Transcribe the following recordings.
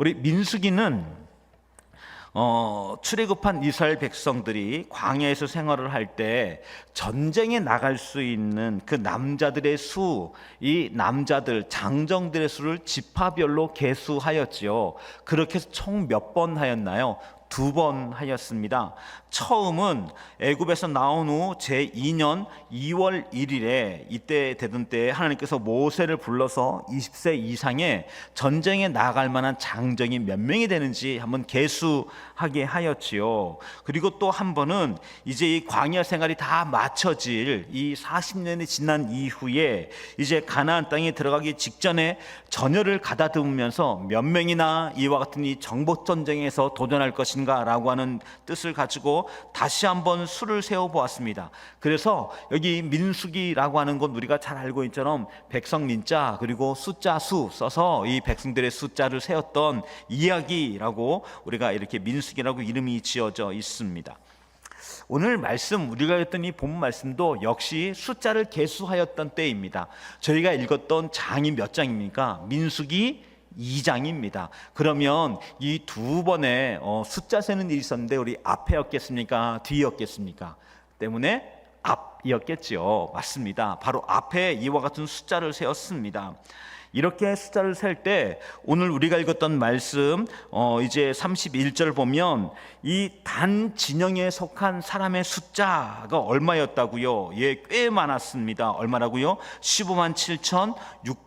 우리 민수기는 출애굽한 이스라엘 백성들이 광야에서 생활을 할 때 전쟁에 나갈 수 있는 그 남자들의 수, 이 남자들 장정들의 수를 지파별로 계수하였지요. 그렇게 해서 총 몇 번 하였나요? 2번 하였습니다. 처음은 애굽에서 나온 후 제2년 2월 1일에 이때 되던 때에 하나님께서 모세를 불러서 20세 이상의 전쟁에 나갈 만한 장정이 몇 명이 되는지 한번 계수하게 하였지요. 그리고 또 한 번은 이제 이 광야 생활이 다 마쳐질 이 40년이 지난 이후에 이제 가나안 땅에 들어가기 직전에 전열을 가다듬으면서 몇 명이나 이와 같은 이 정복 전쟁에서 도전할 것인가 라고 하는 뜻을 가지고 다시 한번 수를 세워보았습니다. 그래서 여기 민수기라고 하는 건 우리가 잘 알고 있처럼 백성 민자 그리고 숫자 수 써서 이 백성들의 숫자를 세웠던 이야기라고 우리가 이렇게 민수기라고 이름이 지어져 있습니다. 오늘 말씀 우리가 했던 이 본 말씀도 역시 숫자를 계수하였던 때입니다. 저희가 읽었던 장이 몇 장입니까? 민수기 2장입니다. 그러면 이 2번에 숫자 세는 일이 있었는데 우리 앞에였겠습니까? 뒤였겠습니까? 때문에 앞이었겠지요. 맞습니다. 바로 앞에 이와 같은 숫자를 세웠습니다. 이렇게 숫자를 셀 때 오늘 우리가 읽었던 말씀 이제 31절 보면 이 단 진영에 속한 사람의 숫자가 얼마였다고요? 예, 꽤 많았습니다. 얼마라고요? 15만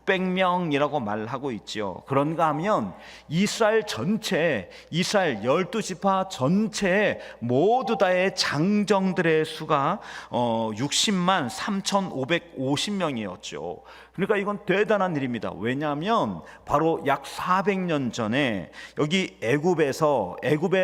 7,600명이라고 말하고 있지요. 그런가 하면 이스라엘 전체, 이스라엘 12지파 전체 모두 다의 장정들의 수가 60만 3,550명이었죠. 그러니까 이건 대단한 일입니다. 왜냐하면 바로 약 400년 전에 여기 애굽에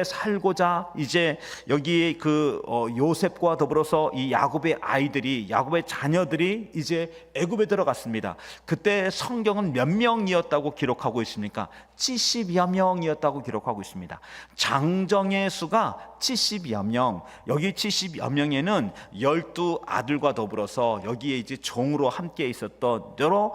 살고자 이제 여기 그 요셉과 더불어서 이 야곱의 아이들이, 야곱의 자녀들이 이제 애굽에 들어갔습니다. 그때 성경은 몇 명이었다고 기록하고 있습니까? 70여 명이었다고 기록하고 있습니다. 장정의 수가 70여 명. 여기 70여 명에는 12아들과 더불어서 여기에 이제 종으로 함께 있었던 여러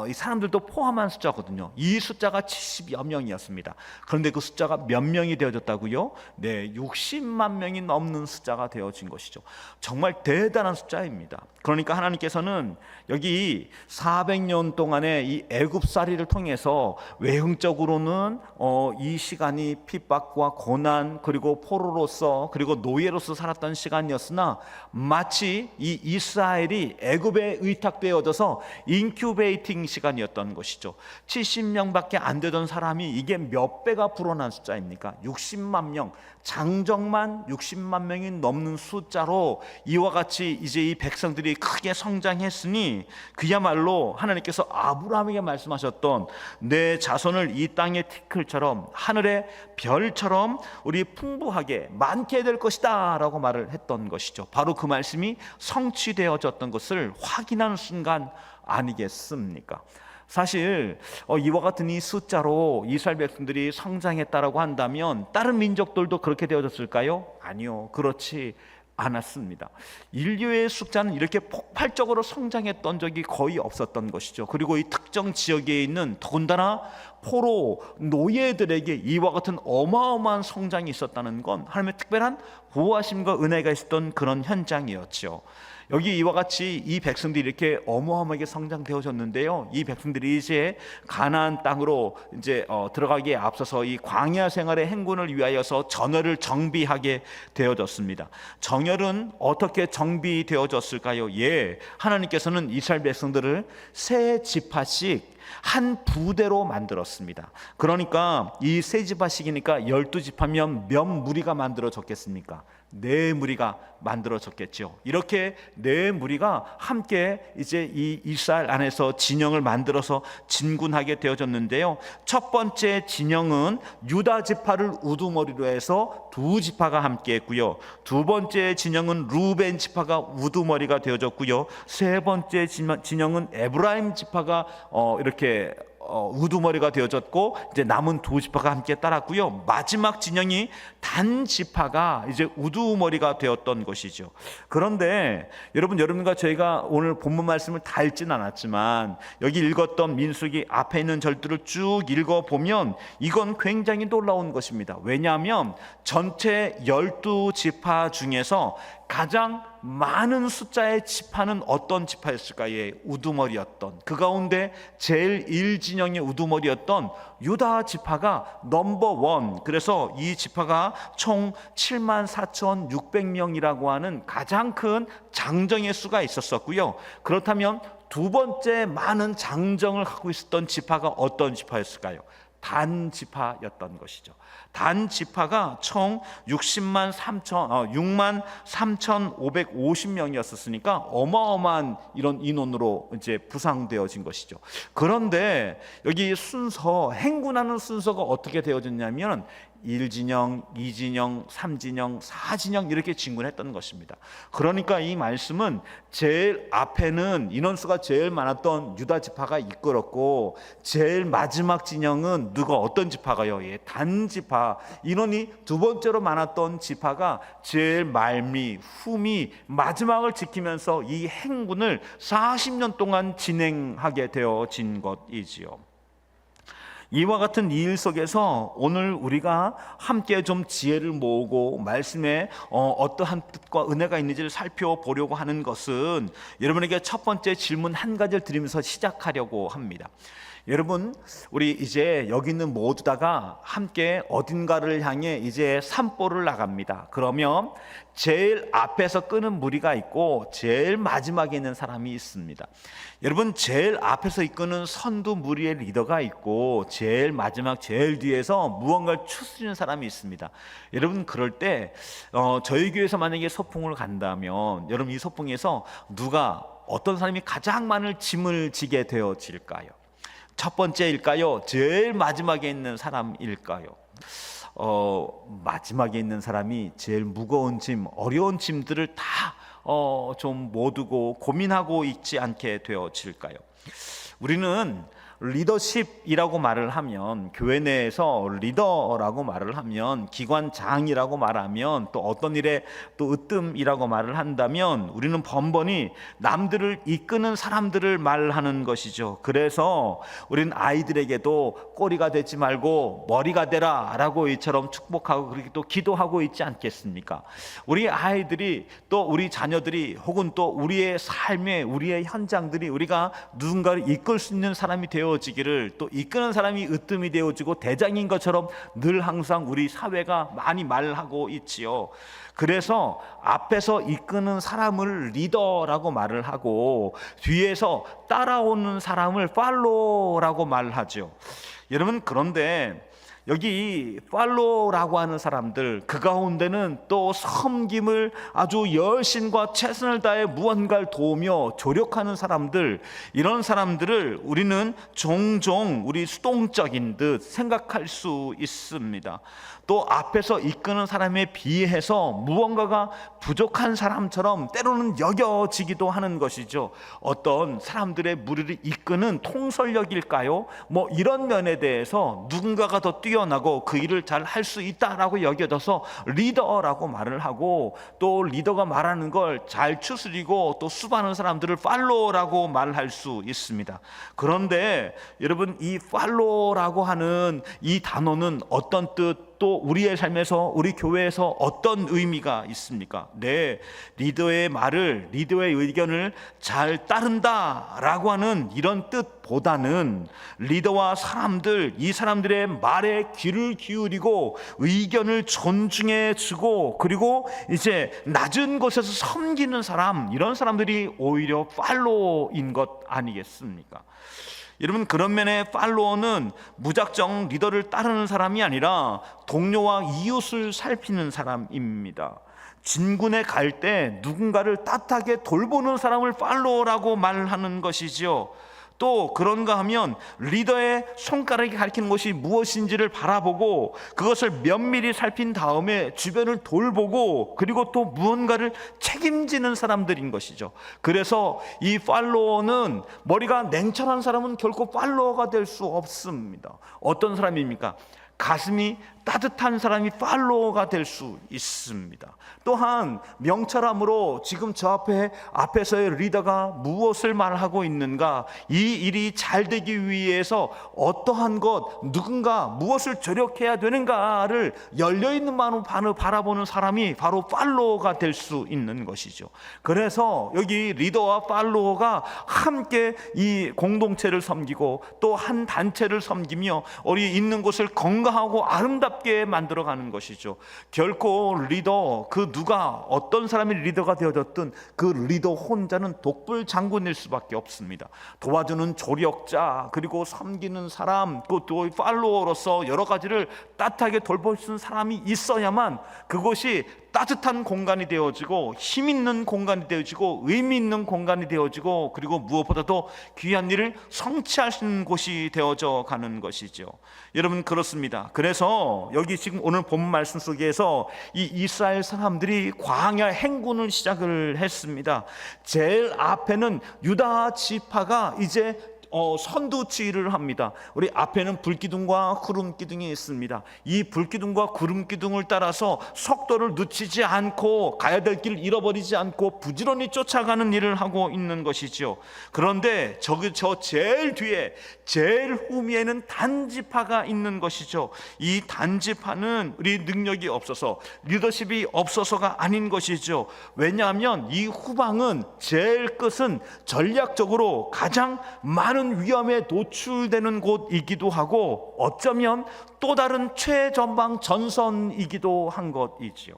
이 사람들도 포함한 숫자거든요. 이 숫자가 70여 명이었습니다. 그런데 그 숫자가 몇 명이 되어졌다고요? 네, 60만 명이 넘는 숫자가 되어진 것이죠. 정말 대단한 숫자입니다. 그러니까 하나님께서는 여기 400년 동안의 이 애굽살이를 통해서 외형적으로는 이 시간이 핍박과 고난 그리고 포로로서 그리고 노예로서 살았던 시간이었으나 마치 이 이스라엘이 애굽에 의탁되어져서 인큐베이팅 시간이었던 것이죠. 70명밖에 안 되던 사람이 이게 몇 배가 불어난 숫자입니까? 60만 명, 장정만 60만 명이 넘는 숫자로 이와 같이 이제 이 백성들이 크게 성장했으니 그야말로 하나님께서 아브라함에게 말씀하셨던 내 자손을 이 땅의 티끌처럼 하늘의 별처럼 우리 풍부하게 많게 될 것이다 라고 말을 했던 것이죠. 바로 그 말씀이 성취되어졌던 것을 확인하는 순간 아니겠습니까? 사실 이와 같은 이 숫자로 이스라엘 백성들이 성장했다라고 한다면 다른 민족들도 그렇게 되어졌을까요? 아니요, 그렇지 않았습니다. 인류의 숫자는 이렇게 폭발적으로 성장했던 적이 거의 없었던 것이죠. 그리고 이 특정 지역에 있는 더군다나 포로 노예들에게 이와 같은 어마어마한 성장이 있었다는 건 하나님의 특별한 보호하심과 은혜가 있었던 그런 현장이었죠. 여기 이와 같이 이 백성들이 이렇게 어마어마하게 성장되어졌는데요. 이 백성들이 이제 가나안 땅으로 이제 들어가기에 앞서서 이 광야 생활의 행군을 위하여서 전열을 정비하게 되어졌습니다. 정열은 어떻게 정비되어졌을까요? 예, 하나님께서는 이스라엘 백성들을 세 지파씩 한 부대로 만들었습니다. 그러니까 이 세 지파씩이니까 12지파면 몇 무리가 만들어졌겠습니까? 4무리가 만들어졌겠죠. 이렇게 4무리가 함께 이제 이 이스라엘 안에서 진영을 만들어서 진군하게 되어졌는데요. 첫 번째 진영은 유다 지파를 우두머리로 해서 2지파가 함께 했고요. 두 번째 진영은 루벤 지파가 우두머리가 되어졌고요. 세 번째 진영은 에브라임 지파가 이렇게 우두머리가 되어졌고 이제 남은 두 지파가 함께 따랐고요. 마지막 진영이 단 지파가 이제 우두머리가 되었던 것이죠. 그런데 여러분과 저희가 오늘 본문 말씀을 다 읽진 않았지만 여기 읽었던 민수기 앞에 있는 절들을 쭉 읽어보면 이건 굉장히 놀라운 것입니다. 왜냐하면 전체 12지파 중에서 가장 많은 숫자의 지파는 어떤 지파였을까요? 우두머리였던, 그 가운데 제일 1진영의 우두머리였던 유다 지파가 넘버 1. 그래서 이 지파가 총 74,600명이라고 하는 가장 큰 장정의 수가 있었었고요. 그렇다면 두 번째 많은 장정을 하고 있었던 지파가 어떤 지파였을까요? 단 지파였던 것이죠. 단 지파가 총 6만 3,550명이었으니까 어마어마한 이런 인원으로 이제 부상되어진 것이죠. 그런데 여기 순서, 행군하는 순서가 어떻게 되어졌냐면 1진영, 2진영, 3진영, 4진영 이렇게 진군했던 것입니다. 그러니까 이 말씀은 제일 앞에는 인원수가 제일 많았던 유다 지파가 이끌었고 제일 마지막 진영은 누가 어떤 지파가요? 단 지파, 인원이 두 번째로 많았던 지파가 제일 말미, 후미, 마지막을 지키면서 이 행군을 40년 동안 진행하게 되어진 것이지요. 이와 같은 일 속에서 오늘 우리가 함께 좀 지혜를 모으고 말씀에 어떠한 뜻과 은혜가 있는지를 살펴보려고 하는 것은 여러분에게 첫 번째 질문 한 가지를 드리면서 시작하려고 합니다. 여러분, 우리 이제 여기 있는 모두 다가 함께 어딘가를 향해 이제 산보를 나갑니다. 그러면 제일 앞에서 끄는 무리가 있고 제일 마지막에 있는 사람이 있습니다. 여러분, 제일 앞에서 이끄는 선두 무리의 리더가 있고 제일 마지막 제일 뒤에서 무언가를 추스리는 사람이 있습니다. 여러분, 그럴 때 저희 교회에서 만약에 소풍을 간다면 여러분, 이 소풍에서 누가 어떤 사람이 가장 많은 짐을 지게 되어질까요? 첫 번째일까요? 제일 마지막에 있는 사람일까요? 마지막에 있는 사람이 제일 무거운 짐, 어려운 짐들을 다 좀 모두고 고민하고 있지 않게 되어질까요? 우리는 리더십이라고 말을 하면, 교회 내에서 리더라고 말을 하면, 기관장이라고 말하면, 또 어떤 일에 또 으뜸이라고 말을 한다면 우리는 번번이 남들을 이끄는 사람들을 말하는 것이죠. 그래서 우리는 아이들에게도 꼬리가 되지 말고 머리가 되라 라고 이처럼 축복하고 그렇게 또 기도하고 있지 않겠습니까? 우리 아이들이, 또 우리 자녀들이, 혹은 또 우리의 삶에, 우리의 현장들이 우리가 누군가를 이끌 수 있는 사람이 되어지기를, 또 이끄는 사람이 으뜸이 되어지고 대장인 것처럼 늘 항상 우리 사회가 많이 말하고 있지요. 그래서 앞에서 이끄는 사람을 리더라고 말을 하고 뒤에서 따라오는 사람을 팔로우라고 말하죠. 여러분, 그런데 여기 팔로우라고 하는 사람들, 그 가운데는 또 섬김을 아주 열심과 최선을 다해 무언가를 도우며 조력하는 사람들, 이런 사람들을 우리는 종종 우리 수동적인 듯 생각할 수 있습니다. 또 앞에서 이끄는 사람에 비해서 무언가가 부족한 사람처럼 때로는 여겨지기도 하는 것이죠. 어떤 사람들의 무리를 이끄는 통솔력일까요? 이런 면에 대해서 누군가가 더 뛰어나고 그 일을 잘 할 수 있다라고 여겨져서 리더라고 말을 하고, 또 리더가 말하는 걸 잘 추스리고 또 수반하는 사람들을 팔로우라고 말할 수 있습니다. 그런데 여러분, 이 팔로우라고 하는 이 단어는 어떤 뜻, 또 우리의 삶에서, 우리 교회에서 어떤 의미가 있습니까? 네, 리더의 말을, 리더의 의견을 잘 따른다라고 하는 이런 뜻보다는 리더와 사람들, 이 사람들의 말에 귀를 기울이고 의견을 존중해 주고, 그리고 이제 낮은 곳에서 섬기는 사람, 이런 사람들이 오히려 팔로워인 것 아니겠습니까? 여러분, 그런 면에 팔로워는 무작정 리더를 따르는 사람이 아니라 동료와 이웃을 살피는 사람입니다. 진군에 갈 때 누군가를 따뜻하게 돌보는 사람을 팔로워라고 말하는 것이지요. 또 그런가 하면 리더의 손가락이 가리키는 것이 무엇인지를 바라보고 그것을 면밀히 살핀 다음에 주변을 돌보고 그리고 또 무언가를 책임지는 사람들인 것이죠. 그래서 이 팔로워는 머리가 냉철한 사람은 결코 팔로워가 될 수 없습니다. 어떤 사람입니까? 가슴이 따뜻한 사람이 팔로워가 될 수 있습니다. 또한 명철함으로 지금 저 앞에서의 리더가 무엇을 말하고 있는가, 이 일이 잘 되기 위해서 어떠한 것, 누군가 무엇을 조력해야 되는가를 열려있는 마음으로 바라보는 사람이 바로 팔로워가 될 수 있는 것이죠. 그래서 여기 리더와 팔로워가 함께 이 공동체를 섬기고 또 한 단체를 섬기며 우리 있는 곳을 건강하고 아름답게 만들어가는 것이죠. 결코 리더, 그 누가 어떤 사람이 리더가 되어졌든 그 리더 혼자는 독불장군일 수밖에 없습니다. 도와주는 조력자, 그리고 섬기는 사람, 또 팔로워로서 여러 가지를 따뜻하게 돌볼 수 있는 사람이 있어야만 그것이 따뜻한 공간이 되어지고 힘 있는 공간이 되어지고 의미 있는 공간이 되어지고 그리고 무엇보다도 귀한 일을 성취할 수 있는 곳이 되어져 가는 것이죠. 여러분, 그렇습니다. 그래서 여기 지금 오늘 본문 말씀 속에서 이 이스라엘 사람들이 광야 행군을 시작을 했습니다. 제일 앞에는 유다 지파가 이제 선두지휘를 합니다. 우리 앞에는 불기둥과 구름기둥이 있습니다. 이 불기둥과 구름기둥을 따라서 속도를 늦추지 않고 가야 될 길을 잃어버리지 않고 부지런히 쫓아가는 일을 하고 있는 것이죠. 그런데 저 제일 뒤에 제일 후미에는 단지파가 있는 것이죠. 이 단지파는 우리 능력이 없어서 리더십이 없어서가 아닌 것이죠. 왜냐하면 이 후방은 제일 끝은 전략적으로 가장 많은 위험에 노출되는 곳이기도 하고 어쩌면 또 다른 최전방 전선이기도 한 것이지요.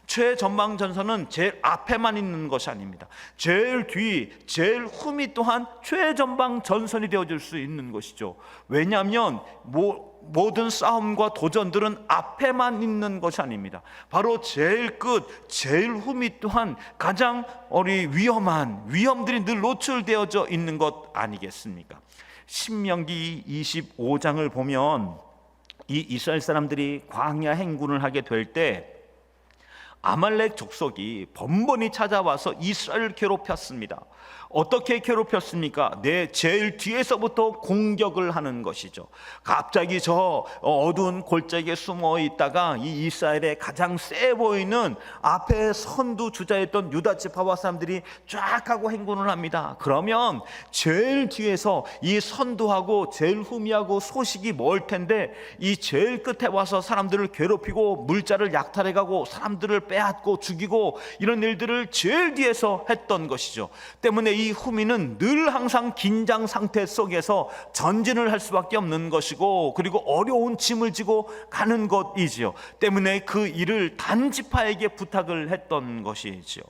최전방 전선은 제일 앞에만 있는 것이 아닙니다. 제일 뒤, 제일 후미 또한 최전방 전선이 되어줄 수 있는 것이죠. 왜냐하면 모든 싸움과 도전들은 앞에만 있는 것이 아닙니다. 바로 제일 끝, 제일 후미 또한 가장 위험한 위험들이 늘 노출되어져 있는 것 아니겠습니까? 신명기 25장을 보면 이 이스라엘 사람들이 광야 행군을 하게 될 때 아말렉 족속이 번번이 찾아와서 이스라엘을 괴롭혔습니다. 어떻게 괴롭혔습니까? 제일 뒤에서부터 공격을 하는 것이죠. 갑자기 저 어두운 골짜기에 숨어 있다가 이 이스라엘의 가장 세 보이는 앞에 선두 주자였던 유다 지파와 사람들이 쫙 하고 행군을 합니다. 그러면 제일 뒤에서 이 선두하고 제일 후미하고 소식이 멀 텐데 이 제일 끝에 와서 사람들을 괴롭히고 물자를 약탈해가고 사람들을 빼앗고 죽이고 이런 일들을 제일 뒤에서 했던 것이죠. 때문에 이 후미는 늘 항상 긴장 상태 속에서 전진을 할 수밖에 없는 것이고 그리고 어려운 짐을 지고 가는 것이지요. 때문에 그 일을 단지파에게 부탁을 했던 것이지요.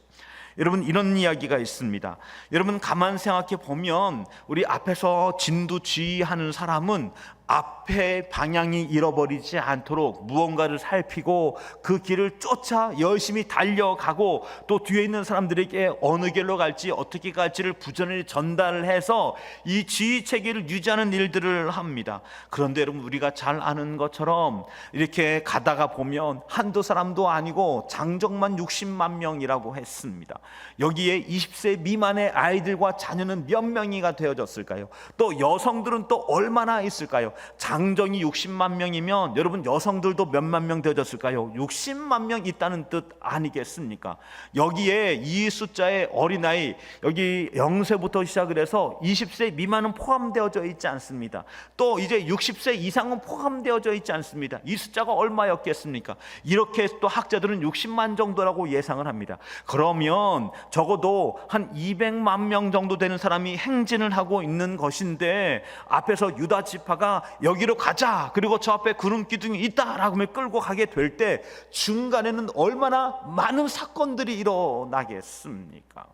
여러분, 이런 이야기가 있습니다. 여러분, 가만 생각해 보면 우리 앞에서 진두지휘하는 사람은 앞에 방향이 잃어버리지 않도록 무언가를 살피고 그 길을 쫓아 열심히 달려가고 또 뒤에 있는 사람들에게 어느 길로 갈지 어떻게 갈지를 부전히 전달을 해서 이 지휘 체계를 유지하는 일들을 합니다. 그런데 여러분, 우리가 잘 아는 것처럼 이렇게 가다가 보면 한두 사람도 아니고 장정만 60만 명이라고 했습니다. 여기에 20세 미만의 아이들과 자녀는 몇 명이가 되어졌을까요? 또 여성들은 또 얼마나 있을까요? 장정이 60만 명이면 여러분 여성들도 몇만 명 되어졌을까요? 60만 명 있다는 뜻 아니겠습니까? 여기에 이 숫자의 어린아이, 여기 0세부터 시작을 해서 20세 미만은 포함되어져 있지 않습니다. 또 이제 60세 이상은 포함되어져 있지 않습니다. 이 숫자가 얼마였겠습니까? 이렇게 또 학자들은 60만 정도라고 예상을 합니다. 그러면 적어도 한 200만 명 정도 되는 사람이 행진을 하고 있는 것인데 앞에서 유다 지파가 여기로 가자, 그리고 저 앞에 구름기둥이 있다라고 하면 끌고 가게 될 때 중간에는 얼마나 많은 사건들이 일어나겠습니까?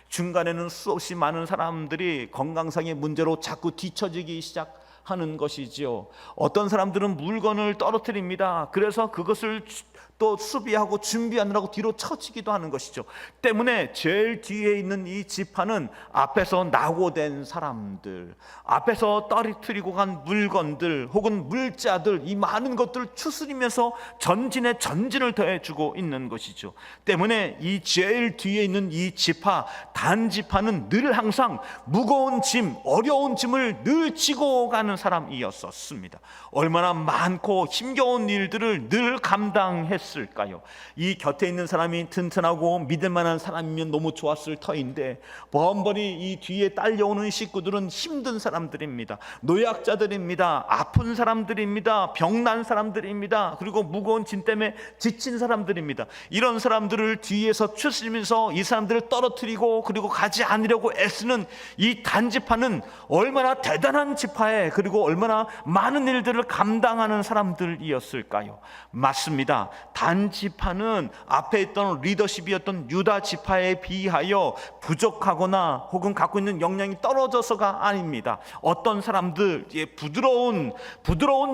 중간에는 수없이 많은 사람들이 건강상의 문제로 자꾸 뒤처지기 시작하는 것이지요. 어떤 사람들은 물건을 떨어뜨립니다. 그래서 그것을 또 수비하고 준비하느라고 뒤로 처지기도 하는 것이죠. 때문에 제일 뒤에 있는 이 지파는 앞에서 낙오된 사람들, 앞에서 떨어뜨리고 간 물건들 혹은 물자들, 이 많은 것들을 추스리면서 전진에 전진을 더해주고 있는 것이죠. 때문에 이 제일 뒤에 있는 이 지파, 단지파는 늘 항상 무거운 짐, 어려운 짐을 늘 지고 가는 사람이었습니다. 얼마나 많고 힘겨운 일들을 늘 감당했을까요? 이 곁에 있는 사람이 튼튼하고 믿을 만한 사람이면 너무 좋았을 터인데 번번이 이 뒤에 딸려오는 식구들은 힘든 사람들입니다. 노약자들입니다. 아픈 사람들입니다. 병난 사람들입니다. 그리고 무거운 짐 때문에 지친 사람들입니다. 이런 사람들을 뒤에서 추스리면서 이 사람들을 떨어뜨리고 그리고 가지 않으려고 애쓰는 이 단지파는 얼마나 대단한 지파에, 그리고 얼마나 많은 일들을 감당하는 사람들이었을까요? 맞습니다. 단지파는 앞에 있던 리더십이었던 유다 지파에 비하여 부족하거나 혹은 갖고 있는 역량이 떨어져서가 아닙니다. 어떤 사람들, 부드러운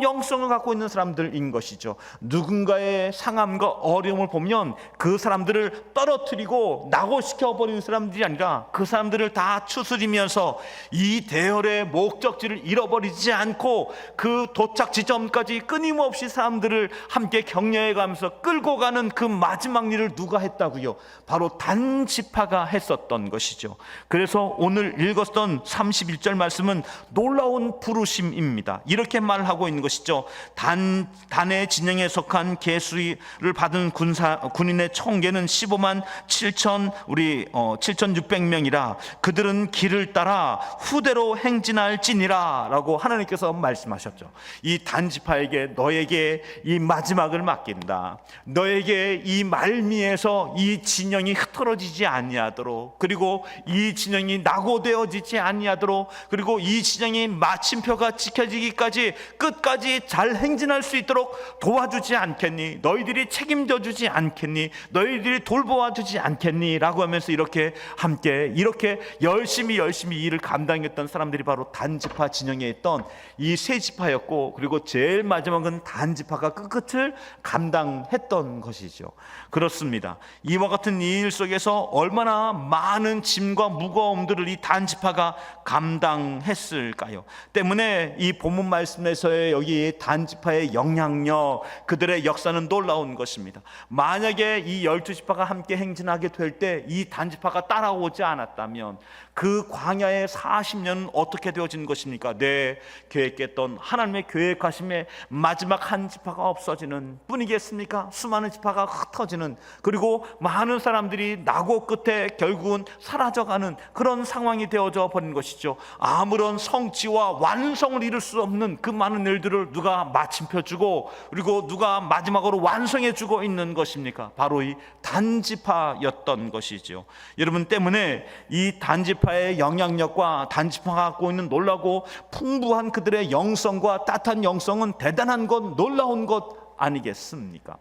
영성을 갖고 있는 사람들인 것이죠. 누군가의 상함과 어려움을 보면 그 사람들을 떨어뜨리고 낙오시켜 버리는 사람들이 아니라 그 사람들을 다 추스리면서 이 대열의 목적지를 잃어버리지 않고 그 도착 지점까지 끊임없이 사람들을 함께 격려해 가면서 끌고 가는 그 마지막 일을 누가 했다고요? 바로 단지파가 했었던 것이죠. 그래서 오늘 읽었던 31절 말씀은 놀라운 부르심입니다. 이렇게 말하고 있는 것이죠. 단의 진영에 속한 계수를 받은 군인의 총계는 15만 7,600명이라 그들은 길을 따라 후대로 행진할지니라 라고 하나님께서 말씀하셨죠. 이 단지파에게 너에게 이 마지막을 맡긴다. 너에게 이 말미에서 이 진영이 흐트러지지 아니하도록, 그리고 이 진영이 낙오되어지지 아니하도록, 그리고 이 진영이 마침표가 지켜지기까지 끝까지 잘 행진할 수 있도록 도와주지 않겠니? 너희들이 책임져 주지 않겠니? 너희들이 돌보아 주지 않겠니? 라고 하면서 이렇게 함께 이렇게 열심히 일을 감당했던 사람들이 바로 단지파 진영에 있던 이 세 지파였고, 그리고 제일 마지막은 단지파가 끝을 감당했던 것이죠. 그렇습니다. 이와 같은 일 속에서 얼마나 많은 짐과 무거움들을 이 단지파가 감당했을까요? 때문에 이 본문 말씀에서의 여기 단지파의 영향력, 그들의 역사는 놀라운 것입니다. 만약에 이 12지파가 함께 행진하게 될 때 이 단지파가 따라오지 않았다면 그 광야의 40년은 어떻게 되어진 것입니까? 계획했던 하나님의 계획하심의 마지막 한 지파가 없어지는 뿐이겠습니까? 수많은 지파가 흩어지는, 그리고 많은 사람들이 낙오 끝에 결국은 사라져가는 그런 상황이 되어져 버린 것이죠. 아무런 성취와 완성을 이룰 수 없는 그 많은 일들을 누가 마침표 주고 그리고 누가 마지막으로 완성해 주고 있는 것입니까? 바로 이 단지파였던 것이죠. 여러분, 때문에 이 단지파의 영향력과 단지파가 갖고 있는 놀라고 풍부한 그들의 영성과 따뜻한 영성은 대단한 것, 놀라운 것 아니겠습니까?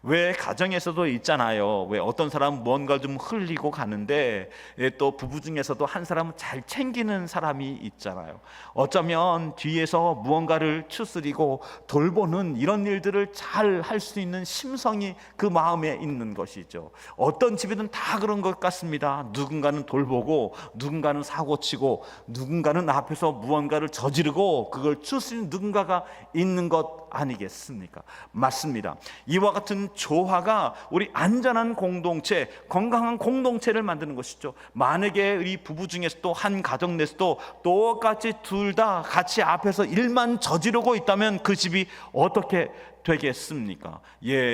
왜 가정에서도 있잖아요. 왜 어떤 사람은 뭔가 좀 흘리고 가는데 또 부부 중에서도 한 사람은 잘 챙기는 사람이 있잖아요. 어쩌면 뒤에서 무언가를 추스리고 돌보는 이런 일들을 잘 할 수 있는 심성이 그 마음에 있는 것이죠. 어떤 집이든 다 그런 것 같습니다. 누군가는 돌보고 누군가는 사고치고 누군가는 앞에서 무언가를 저지르고 그걸 추스리는 누군가가 있는 것 아니겠습니까? 맞습니다. 이와 같은 조화가 우리 안전한 공동체, 건강한 공동체를 만드는 것이죠. 만약에 우리 부부 중에서도 한 가정 내에서도 똑같이 둘 다 같이 앞에서 일만 저지르고 있다면 그 집이 어떻게 되겠습니까?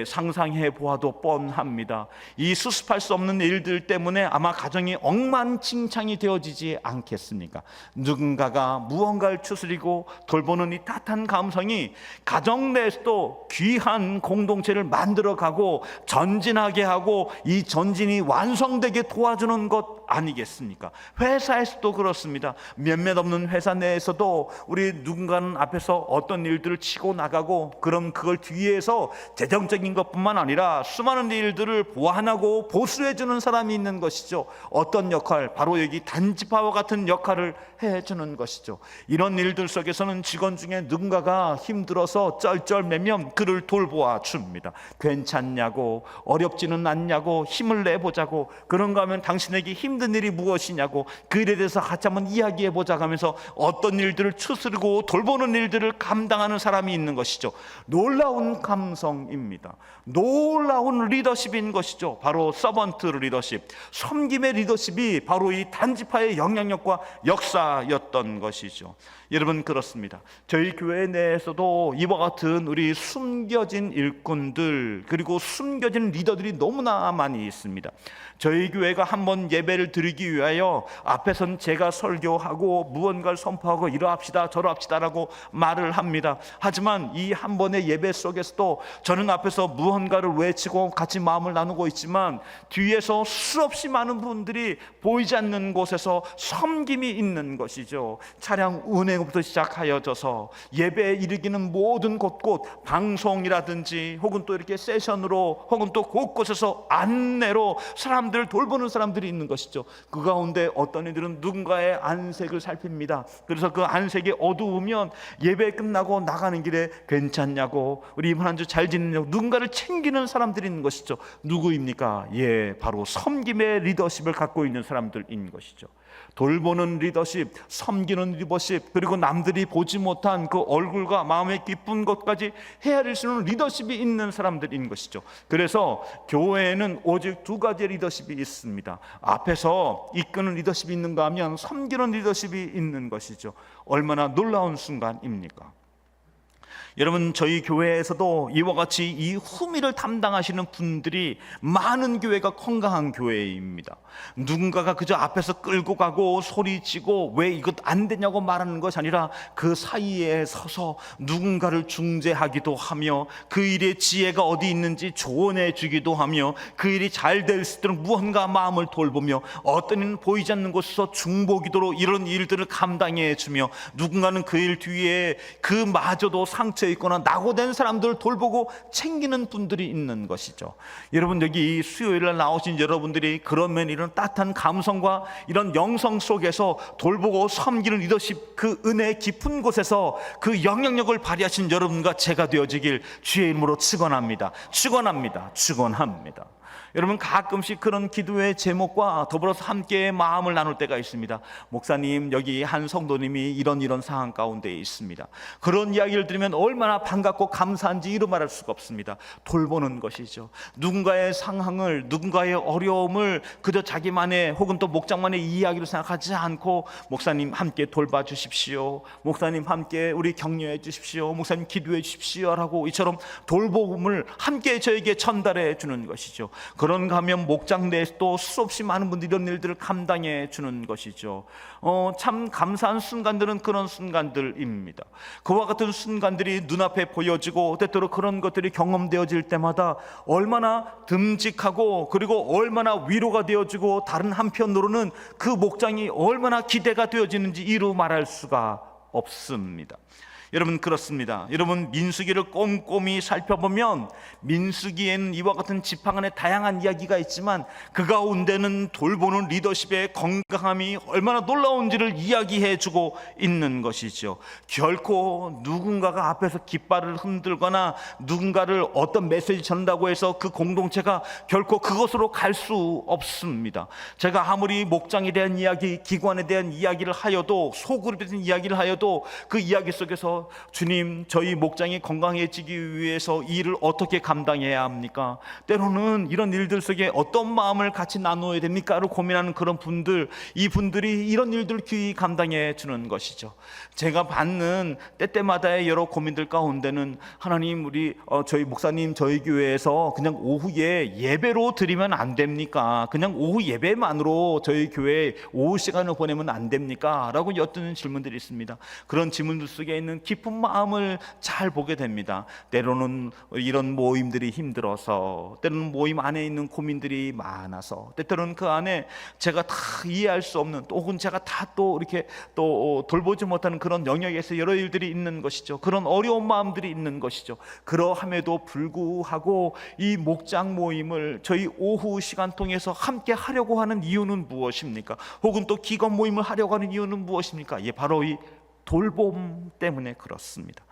상상해 보아도 뻔합니다. 이 수습할 수 없는 일들 때문에 아마 가정이 엉망진창이 되어지지 않겠습니까? 누군가가 무언가를 추스리고 돌보는 이 따뜻한 감성이 가정 내에서도 귀한 공동체를 만들어가고 전진하게 하고 이 전진이 완성되게 도와주는 것 아니겠습니까? 회사에서도 그렇습니다. 몇몇 없는 회사 내에서도 우리 누군가는 앞에서 어떤 일들을 치고 나가고, 그럼 그걸 뒤에서 재정적인 것뿐만 아니라 수많은 일들을 보완하고 보수해주는 사람이 있는 것이죠. 어떤 역할? 바로 여기 단지파와 같은 역할을 해주는 것이죠. 이런 일들 속에서는 직원 중에 누군가가 힘들어서 쩔쩔매면 그를 돌보아 줍니다. 괜찮냐고, 어렵지는 않냐고, 힘을 내보자고, 그런가 하면 당신에게 힘든 일이 무엇이냐고, 그 일에 대해서 같이 한번 이야기해보자 하면서 어떤 일들을 추스르고 돌보는 일들을 감당하는 사람이 있는 것이죠. 놀라운 감성입니다. 놀라운 리더십인 것이죠. 바로 서번트 리더십, 섬김의 리더십이 바로 이 단지파의 영향력과 역사였던 것이죠. 여러분, 그렇습니다. 저희 교회 내에서도 이와 같은 우리 숨겨진 일꾼들, 그리고 숨겨진 리더들이 너무나 많이 있습니다. 저희 교회가 한번 예배를 드리기 위하여 앞에선 제가 설교하고 무언가를 선포하고 이러합시다 저러합시다라고 말을 합니다. 하지만 이 한 번의 예배 속에서도 저는 앞에서 무언가를 외치고 같이 마음을 나누고 있지만, 뒤에서 수없이 많은 분들이 보이지 않는 곳에서 섬김이 있는 것이죠. 차량 운행부터 시작하여져서 예배에 이르기는 모든 곳곳 방송이라든지 혹은 또 이렇게 세션으로 혹은 또 곳곳에서 안내로 사람들을 돌보는 사람들이 있는 것이죠. 그 가운데 어떤 이들은 누군가의 안색을 살핍니다. 그래서 그 안색이 어두우면 예배 끝나고 나가는 길에 괜찮냐고, 우리 이번 한 주 잘 지내냐고 누군가를 챙기는 사람들이 있는 것이죠. 누구입니까? 바로 섬김의 리더십을 갖고 있는 사람들인 것이죠. 돌보는 리더십, 섬기는 리더십, 그리고 남들이 보지 못한 그 얼굴과 마음의 기쁜 것까지 헤아릴 수 있는 리더십이 있는 사람들인 것이죠. 그래서 교회에는 오직 두 가지 리더십이 있습니다. 앞에서 이끄는 리더십이 있는가 하면 섬기는 리더십이 있는 것이죠. 얼마나 놀라운 순간입니까? 여러분, 저희 교회에서도 이와 같이 이 후미를 담당하시는 분들이 많은 교회가 건강한 교회입니다. 누군가가 그저 앞에서 끌고 가고 소리치고 왜 이것 안 되냐고 말하는 것이 아니라 그 사이에 서서 누군가를 중재하기도 하며 그 일의 지혜가 어디 있는지 조언해 주기도 하며 그 일이 잘 될 수 있도록 무언가 마음을 돌보며, 어떤 이는 보이지 않는 곳에서 중보기도로 이런 일들을 감당해 주며, 누군가는 그 일 뒤에 그마저도 상처 있거나 낙오된 사람들을 돌보고 챙기는 분들이 있는 것이죠. 여러분, 여기 수요일날 나오신 여러분들이 그러면 이런 따뜻한 감성과 이런 영성 속에서 돌보고 섬기는 리더십, 그 은혜 깊은 곳에서 그 영향력을 발휘하신 여러분과 제가 되어지길 주의 이름으로 축원합니다. 여러분, 가끔씩 그런 기도의 제목과 더불어서 함께 마음을 나눌 때가 있습니다. 목사님, 여기 한 성도님이 이런 상황 가운데 있습니다. 그런 이야기를 들으면 얼마나 반갑고 감사한지 이루 말할 수가 없습니다. 돌보는 것이죠. 누군가의 상황을, 누군가의 어려움을 그저 자기만의 혹은 또 목장만의 이야기로 생각하지 않고, 목사님 함께 돌봐 주십시오, 목사님 함께 우리 격려해 주십시오, 목사님 기도해 주십시오 라고 이처럼 돌봄을 함께 저에게 전달해 주는 것이죠. 그런가 하면 목장 내에서도 수없이 많은 분들이 이런 일들을 감당해 주는 것이죠. 참 감사한 순간들은 그런 순간들입니다. 그와 같은 순간들이 눈앞에 보여지고 때때로 그런 것들이 경험되어질 때마다 얼마나 듬직하고 그리고 얼마나 위로가 되어지고, 다른 한편으로는 그 목장이 얼마나 기대가 되어지는지 이루 말할 수가 없습니다. 여러분, 그렇습니다. 여러분, 민수기를 꼼꼼히 살펴보면 민수기에는 이와 같은 지팡 안에 다양한 이야기가 있지만 그 가운데는 돌보는 리더십의 건강함이 얼마나 놀라운지를 이야기해주고 있는 것이죠. 결코 누군가가 앞에서 깃발을 흔들거나 누군가를 어떤 메시지 전다고 해서 그 공동체가 결코 그것으로 갈 수 없습니다. 제가 아무리 목장에 대한 이야기, 기관에 대한 이야기를 하여도, 소그룹에 대한 이야기를 하여도 그 이야기 속에서 주님, 저희 목장이 건강해지기 위해서 이 일을 어떻게 감당해야 합니까? 때로는 이런 일들 속에 어떤 마음을 같이 나누어야 됩니까?를 고민하는 그런 분들, 이 분들이 이런 일들을 귀히 감당해 주는 것이죠. 제가 받는 때때마다의 여러 고민들 가운데는, 하나님, 우리 저희 목사님 저희 교회에서 그냥 오후에 예배로 드리면 안 됩니까? 그냥 오후 예배만으로 저희 교회 오후 시간을 보내면 안 됩니까? 라고 엿드는 질문들이 있습니다. 그런 질문들 속에 있는 깊은 마음을 잘 보게 됩니다. 때로는 이런 모임들이 힘들어서, 때로는 모임 안에 있는 고민들이 많아서, 때로는 그 안에 제가 다 이해할 수 없는, 또 혹은 제가 다 또 이렇게 또 돌보지 못하는 그런 영역에서 여러 일들이 있는 것이죠. 그런 어려운 마음들이 있는 것이죠. 그러함에도 불구하고 이 목장 모임을 저희 오후 시간 통해서 함께 하려고 하는 이유는 무엇입니까? 혹은 또 기관 모임을 하려고 하는 이유는 무엇입니까? 예, 바로 이 돌봄 때문에 그렇습니다.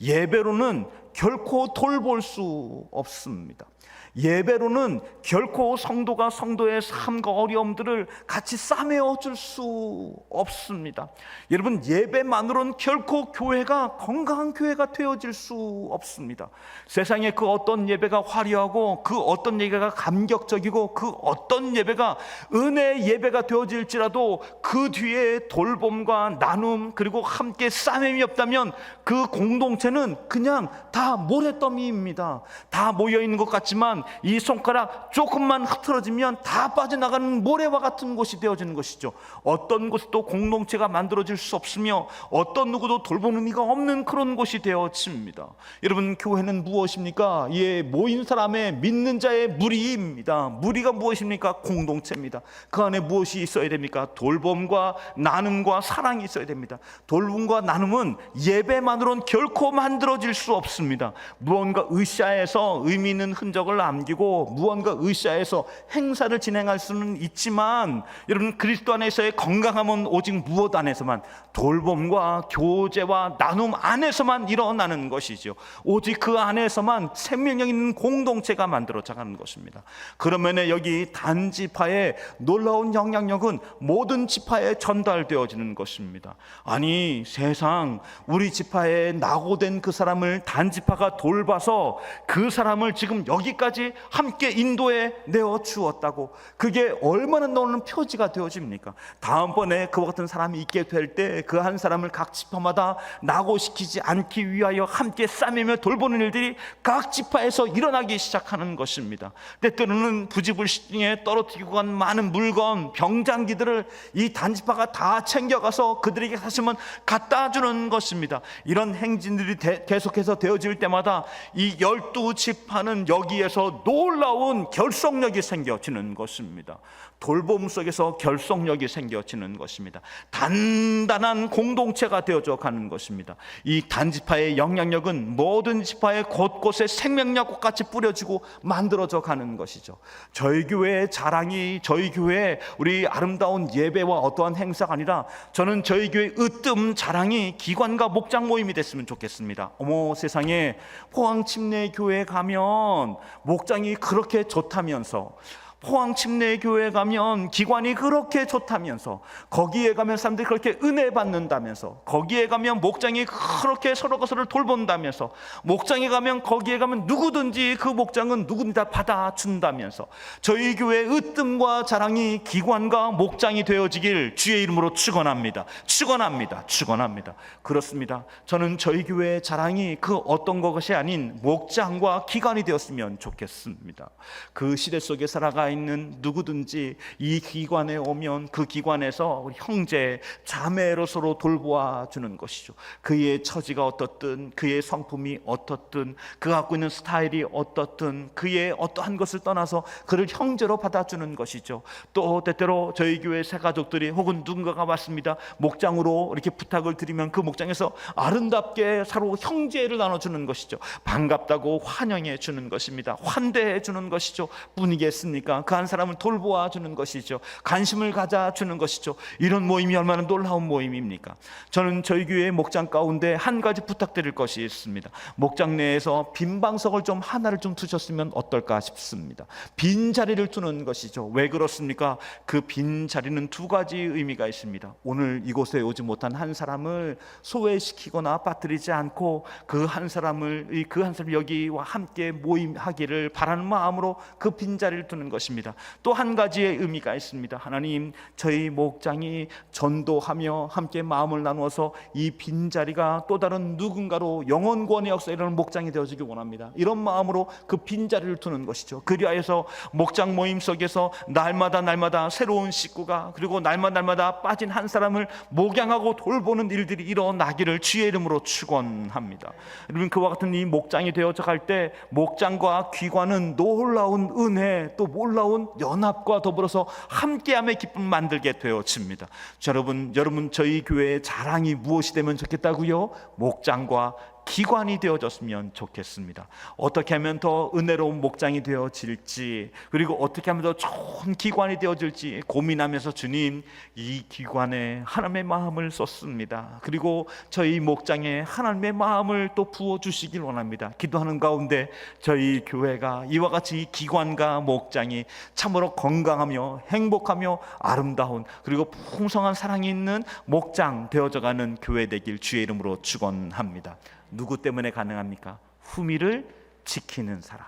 예배로는 결코 돌볼 수 없습니다. 예배로는 결코 성도가 성도의 삶과 어려움들을 같이 싸매어 줄 수 없습니다. 여러분, 예배만으로는 결코 교회가 건강한 교회가 되어질 수 없습니다. 세상에 그 어떤 예배가 화려하고, 그 어떤 예배가 감격적이고, 그 어떤 예배가 은혜의 예배가 되어질지라도 그 뒤에 돌봄과 나눔, 그리고 함께 싸매임이 없다면 그 공동체는 그냥 다 모래더미입니다. 다 모여있는 것 같지만 이 손가락 조금만 흐트러지면 다 빠져나가는 모래와 같은 곳이 되어지는 것이죠. 어떤 곳도 공동체가 만들어질 수 없으며, 어떤 누구도 돌보는 이가 없는 그런 곳이 되어집니다. 여러분, 교회는 무엇입니까? 예, 모인 사람의, 믿는 자의 무리입니다. 무리가 무엇입니까? 공동체입니다. 그 안에 무엇이 있어야 됩니까? 돌봄과 나눔과 사랑이 있어야 됩니다. 돌봄과 나눔은 예배만으로는 결코 만들어질 수 없습니다. 무언가 으쌰해서 의미 있는 흔적을 남기고, 무언가 으쌰해서 행사를 진행할 수는 있지만, 여러분, 그리스도 안에서의 건강함은 오직 무엇 안에서만, 돌봄과 교제와 나눔 안에서만 일어나는 것이죠. 오직 그 안에서만 생명력 있는 공동체가 만들어져가는 것입니다. 그러면 여기 단지파의 놀라운 영향력은 모든 지파에 전달되어지는 것입니다. 아니, 세상 우리 지파에 낙오된 그 사람을 단지파가 돌봐서 그 사람을 지금 여기까지 함께 인도해 내어 주었다고, 그게 얼마나 놀라운 표지가 되어집니까? 다음번에 그와 같은 사람이 있게 될 때 그 한 사람을 각 지파마다 낙오시키지 않기 위하여 함께 싸매며 돌보는 일들이 각 지파에서 일어나기 시작하는 것입니다. 때때로는 부지불식중에 떨어뜨리고 간 많은 물건, 병장기들을 이 단지파가 다 챙겨가서 그들에게 사실은 갖다 주는 것입니다. 이런 행진들이 계속해서 되어질 때마다 이 12지파는 여기에서 놀라운 결속력이 생겨지는 것입니다. 돌봄 속에서 결속력이 생겨지는 것입니다. 단단한 공동체가 되어져 가는 것입니다. 이 단지파의 영향력은 모든 지파의 곳곳에 생명력과 같이 뿌려지고 만들어져 가는 것이죠. 저희 교회의 자랑이, 저희 교회의 우리 아름다운 예배와 어떠한 행사가 아니라, 저는 저희 교회 으뜸 자랑이 기관과 목장 모임이 됐으면 좋겠습니다. 어머, 세상에 포항 침례교회 가면 목장이 그렇게 좋다면서, 포항 침례교회 가면 기관이 그렇게 좋다면서, 거기에 가면 사람들이 그렇게 은혜 받는다면서, 거기에 가면 목장이 그렇게 서로가 서로를 돌본다면서, 목장에 가면, 거기에 가면 누구든지 그 목장은 누구든지 다 받아준다면서, 저희 교회의 으뜸과 자랑이 기관과 목장이 되어지길 주의 이름으로 축원합니다. 축원합니다. 축원합니다. 그렇습니다. 저는 저희 교회의 자랑이 그 어떤 것이 아닌 목장과 기관이 되었으면 좋겠습니다. 그 시대 속에 살아가 있는 누구든지 이 기관에 오면 그 기관에서 형제 자매로 서로 돌보아 주는 것이죠. 그의 처지가 어떻든, 그의 성품이 어떻든, 그가 갖고 있는 스타일이 어떻든, 그의 어떠한 것을 떠나서 그를 형제로 받아주는 것이죠. 또 때때로 저희 교회 새 가족들이 혹은 누군가가 왔습니다, 목장으로 이렇게 부탁을 드리면 그 목장에서 아름답게 서로 형제를 나눠주는 것이죠. 반갑다고 환영해 주는 것입니다. 환대해 주는 것이죠. 뿐이겠습니까? 그 한 사람을 돌보아 주는 것이죠. 관심을 가져 주는 것이죠. 이런 모임이 얼마나 놀라운 모임입니까? 저는 저희 교회 목장 가운데 한 가지 부탁드릴 것이 있습니다. 목장 내에서 빈 방석을 좀 하나를 좀 두셨으면 어떨까 싶습니다. 빈 자리를 두는 것이죠. 왜 그렇습니까? 그 빈 자리는 두 가지 의미가 있습니다. 오늘 이곳에 오지 못한 한 사람을 소외시키거나 빠뜨리지 않고 그 한 사람을 여기와 함께 모임하기를 바라는 마음으로 그 빈 자리를 두는 것입니다. 것입니다. 또 한 가지의 의미가 있습니다. 하나님, 저희 목장이 전도하며 함께 마음을 나누어서 이 빈자리가 또 다른 누군가로 영원권의 역사에 이르는 목장이 되어지길 원합니다. 이런 마음으로 그 빈자리를 두는 것이죠. 그리하여서 목장 모임 속에서 날마다 새로운 식구가, 그리고 날마다 빠진 한 사람을 목양하고 돌보는 일들이 일어나기를 주의 이름으로 축원합니다. 여러분, 그와 같은 이 목장이 되어져 갈 때 목장과 기관은 놀라운 은혜, 또 놀라운 연합과 더불어서 함께함의 기쁨을 만들게 되어집니다. 여러분, 저희 교회의 자랑이 무엇이 되면 좋겠다고요? 목장과 기관이 되어졌으면 좋겠습니다. 어떻게 하면 더 은혜로운 목장이 되어질지, 그리고 어떻게 하면 더 좋은 기관이 되어질지 고민하면서 주님, 이 기관에 하나님의 마음을 쏟습니다. 그리고 저희 목장에 하나님의 마음을 또 부어주시길 원합니다. 기도하는 가운데 저희 교회가 이와 같이 기관과 목장이 참으로 건강하며 행복하며 아름다운, 그리고 풍성한 사랑이 있는 목장 되어져가는 교회 되길 주의 이름으로 축원합니다. 누구 때문에 가능합니까? 후미를 지키는 사람,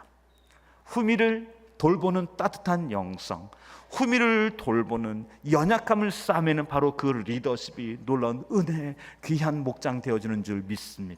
후미를 돌보는 따뜻한 영성, 후미를 돌보는 연약함을 싸매는 바로 그 리더십이 놀라운 은혜, 귀한 목장 되어주는 줄 믿습니다.